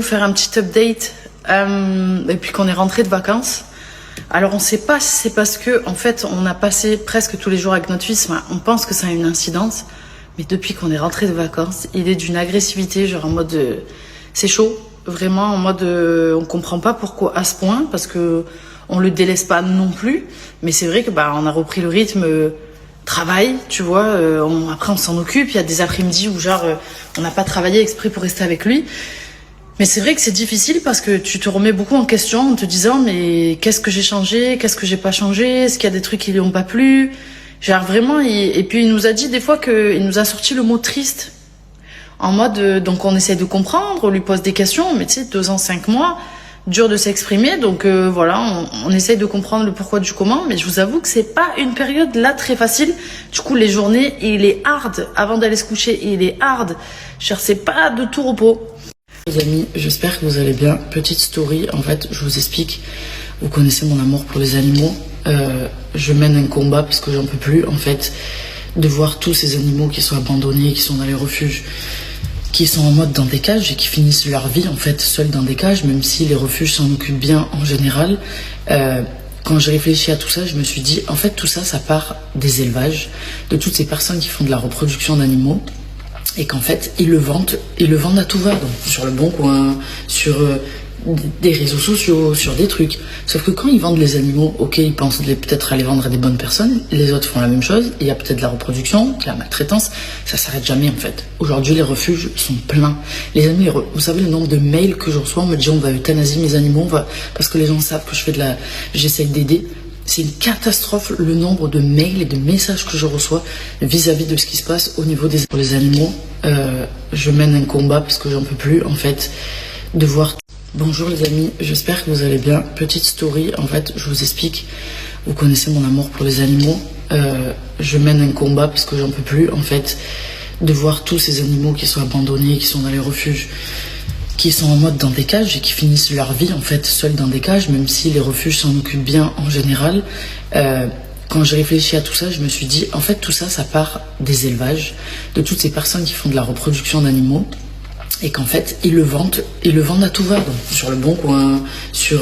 vous faire un petit update depuis qu'on est rentré de vacances. Alors on sait pas si c'est parce que en fait on a passé presque tous les jours avec notre fils, on pense que ça a une incidence, mais depuis qu'on est rentré de vacances, il est d'une agressivité, genre en mode c'est chaud, vraiment en mode on comprend pas pourquoi à ce point, parce que on le délaisse pas non plus, mais c'est vrai que on a repris le rythme travail, tu vois, après on s'en occupe, il y a des après-midi où genre on n'a pas travaillé exprès pour rester avec lui. Mais c'est vrai que c'est difficile parce que tu te remets beaucoup en question en te disant mais qu'est-ce que j'ai changé, qu'est-ce que j'ai pas changé, est-ce qu'il y a des trucs qui lui ont pas plu, genre vraiment, et puis il nous a dit des fois il nous a sorti le mot triste, en mode donc on essaie de comprendre, on lui pose des questions, mais tu sais 2 ans 5 mois, dur de s'exprimer, donc voilà, on essaye de comprendre le pourquoi du comment, mais je vous avoue que c'est pas une période là très facile. Du coup les journées, il est hard avant d'aller se coucher, il est hard, genre c'est pas de tout repos. Les amis, j'espère que vous allez bien. Petite story, en fait, je vous explique. Vous connaissez mon amour pour les animaux. Je mène un combat parce que j'en peux plus, en fait, de voir tous ces animaux qui sont abandonnés, qui sont dans les refuges, qui sont en mode dans des cages et qui finissent leur vie, en fait, seuls dans des cages, même si les refuges s'en occupent bien en général. Quand j'ai réfléchi à tout ça, je me suis dit, en fait, tout ça, ça part des élevages, de toutes ces personnes qui font de la reproduction d'animaux. Et qu'en fait, ils le vendent à tout va, donc sur le Bon Coin, sur des réseaux sociaux, sur des trucs. Sauf que quand ils vendent les animaux, ok, ils pensent peut-être à les vendre à des bonnes personnes, les autres font la même chose, il y a peut-être de la reproduction, de la maltraitance, ça s'arrête jamais en fait. Aujourd'hui, les refuges sont pleins. Les amis, vous savez le nombre de mails que je reçois, on me dit on va euthanasier mes animaux, parce que les gens savent que j'essaye d'aider. C'est une catastrophe le nombre de mails et de messages que je reçois vis-à-vis de ce qui se passe au niveau des pour les animaux. Je mène un combat parce que j'en peux plus en fait de voir. Bonjour les amis, j'espère que vous allez bien. Petite story, en fait, je vous explique. Vous connaissez mon amour pour les animaux. Je mène un combat parce que j'en peux plus en fait de voir tous ces animaux qui sont abandonnés, qui sont dans les refuges, qui sont en mode dans des cages et qui finissent leur vie en fait seuls dans des cages, même si les refuges s'en occupent bien en général. Quand j'ai réfléchi à tout ça, je me suis dit en fait tout ça, ça part des élevages, de toutes ces personnes qui font de la reproduction d'animaux, et qu'en fait ils le vendent à tout va, donc sur le Bon Coin, sur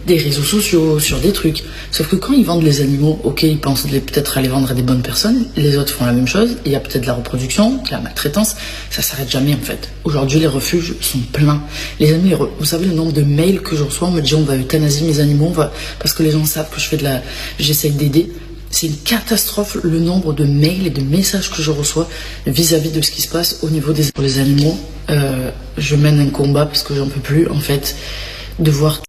des réseaux sociaux, sur des trucs. Sauf que quand ils vendent les animaux, ok, ils pensent peut-être à les vendre à des bonnes personnes, les autres font la même chose, il y a peut-être de la reproduction, de la maltraitance, ça s'arrête jamais en fait. Aujourd'hui, les refuges sont pleins. Les amis, vous savez le nombre de mails que je reçois, on me dit on va euthanasier mes animaux, parce que les gens savent que j'essaye d'aider. C'est une catastrophe le nombre de mails et de messages que je reçois vis-à-vis de ce qui se passe au niveau des pour les animaux. Je mène un combat parce que j'en peux plus en fait de voir